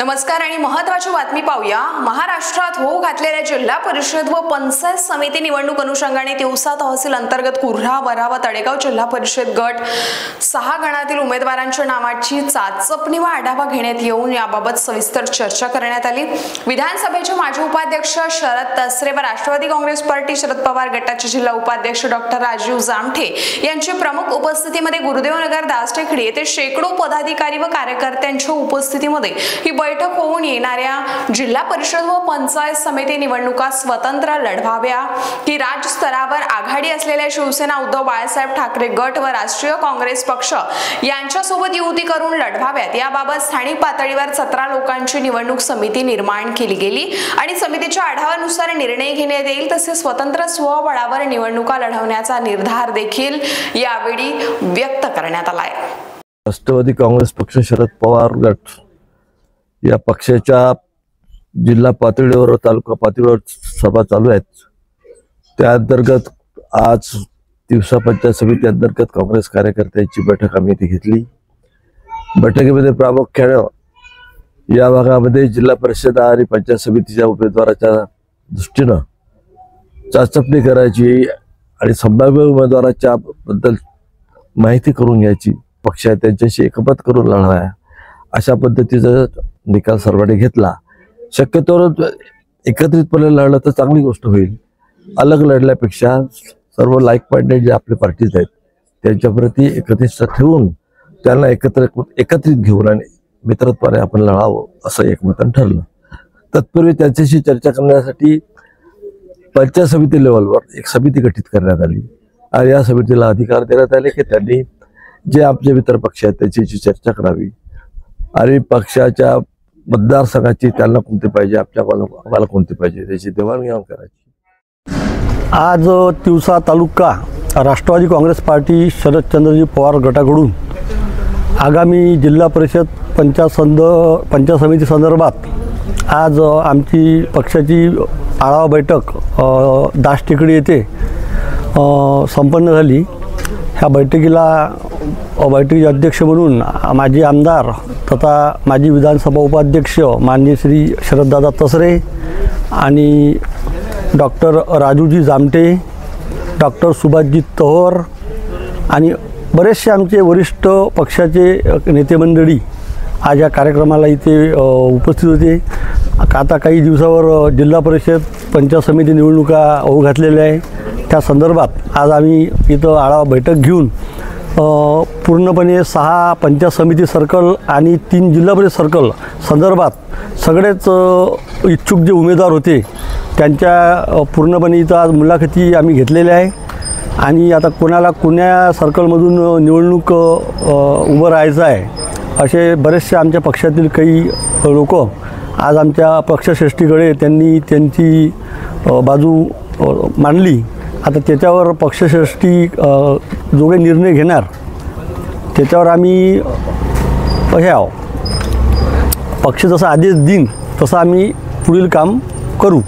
नमस्कार आणि महत्त्वाची बातमी पाहूया। महाराष्ट्रात होऊ घातलेल्या जिल्हा परिषद व पंचायत समिती निवडणूक अनुषंगाने तिवसा तहसील अंतर्गत कुर्हा वरावा तळेगाव जिल्हा परिषद गट 6 गणातील उमेदवारांच्या नावाची चाचपणी व आढावा घेण्यात येऊन याबाबत सविस्तर चर्चा करण्यात आली। विधानसभेचे माजी उपाध्यक्ष शरद तसरे व राष्ट्रवादी काँग्रेस पार्टी शरद पवार गटाचे जिल्हा उपाध्यक्ष डॉक्टर राजीव जामठे यांच्या प्रमुख उपस्थितीमध्ये गुरुदेवनगर दासटेकडी येथे शेकडो पदाधिकारी व कार्यकर्त्यांच्या उपस्थितीमध्ये ही बैठक होऊन येणाऱ्या जिल्हा परिषद व पंचायत समिती निवडणुका स्वतंत्र लढवाव्या की राज्य स्तरावर आघाडी असलेल्या शिवसेना उद्धव बाळासाहेब ठाकरे गट व राष्ट्रीय काँग्रेस पक्ष यांच्यासोबत युती करून लढवाव्यात याबाबत स्थानिक पातळीवर 17 लोकांची निवडणूक समिती निर्माण केली गेली आणि समितीच्या आढाव्यानुसार निर्णय घेण्यात येईल। तसेच स्वतंत्र स्वबळावर निवडणुका लढवण्याचा निर्धार देखील यावेळी व्यक्त करण्यात आला आहे। राष्ट्रवादी काँग्रेस पक्ष शरद पवार गट या पक्षाच्या जिल्हा पातळीवर तालुका पातळीवर सभा चालू आहेत। त्या अंतर्गत आज तिवसा पंचायत समिती अंतर्गत काँग्रेस कार्यकर्त्यांची बैठक आम्ही इथे घेतली। बैठकीमध्ये प्रामुख्याने या भागामध्ये जिल्हा परिषद आणि पंचायत समितीच्या उमेदवाराच्या दृष्टीने चाचपणी करायची आणि संभाव्य उमेदवाराच्या बद्दल माहिती करून घ्यायची, पक्ष त्यांच्याशी एकमत करून लढावा अशा पद्धतीचा निकाल सर्वांनी घेतला। शक्यतो एकत्रितपणे लढलं तर चांगली गोष्ट होईल। अलग लढल्यापेक्षा सर्व लाईक माइंडेड जे आपले पार्टीज आहेत त्यांच्याप्रती एकत्रित ठेवून त्यांना एकत्रित घेऊन आणि मित्रत्वाने आपण लढावं असं एकमताने ठरलं। तत्पूर्वी त्यांच्याशी चर्चा करण्यासाठी पंचायत समिती लेवलवर एक समिती गठीत करण्यात आली आणि या समितीला अधिकार देण्यात आले की त्यांनी जे आपले मित्र पक्ष आहेत त्याच्याशी चर्चा करावी आणि पक्षाच्या मतदारसंघाची त्यांना कोणती पाहिजे, आम्हाला कोणती पाहिजे त्याची देवाणघेवाण करायची। आज तिवसा तालुका राष्ट्रवादी काँग्रेस पार्टी शरदचंद्रजी पवार गटाकडून आगामी जिल्हा परिषद पंचायत समिती संदर्भात आज आमची पक्षाची आढावा बैठक दासटेकडी येथे संपन्न झाली। ह्या बैठकीचे अध्यक्ष म्हणून माजी आमदार तथा माजी विधानसभा उपाध्यक्ष माननीय श्री शरददादा तसरे आणि डॉक्टर राजूजी जामटे, डॉक्टर सुभाषजी तोहर आणि बरेचसे आमचे वरिष्ठ पक्षाचे नेते मंडळी आज या कार्यक्रमाला इथे उपस्थित होते। आता काही दिवसावर जिल्हा परिषद पंचायत समिती निवडणुका होऊ घातलेल्या आहे। त्या संदर्भात आज आम्ही इथं आढावा बैठक घेऊन पूर्णपणे 6 पंचायत समिती सर्कल आणि 3 जिल्हा परिषद सर्कल संदर्भात सगळेच इच्छुक जे उमेदवार होते त्यांच्या पूर्णपणे इथं आज मुलाखती आम्ही घेतलेल्या आहे आणि आता कोण्या सर्कलमधून निवडणूक उभं राहायचं आहे असे बरेचसे आमच्या पक्षातील काही लोक आज आमच्या पक्षश्रेष्ठीकडे त्यांनी त्यांची बाजू मांडली। आता त्याच्यावर पक्षश्रेष्ठी जो काही निर्णय घेणार त्याच्यावर आम्ही पक्ष जसा आदेश देईन तसं आम्ही पुढील काम करू।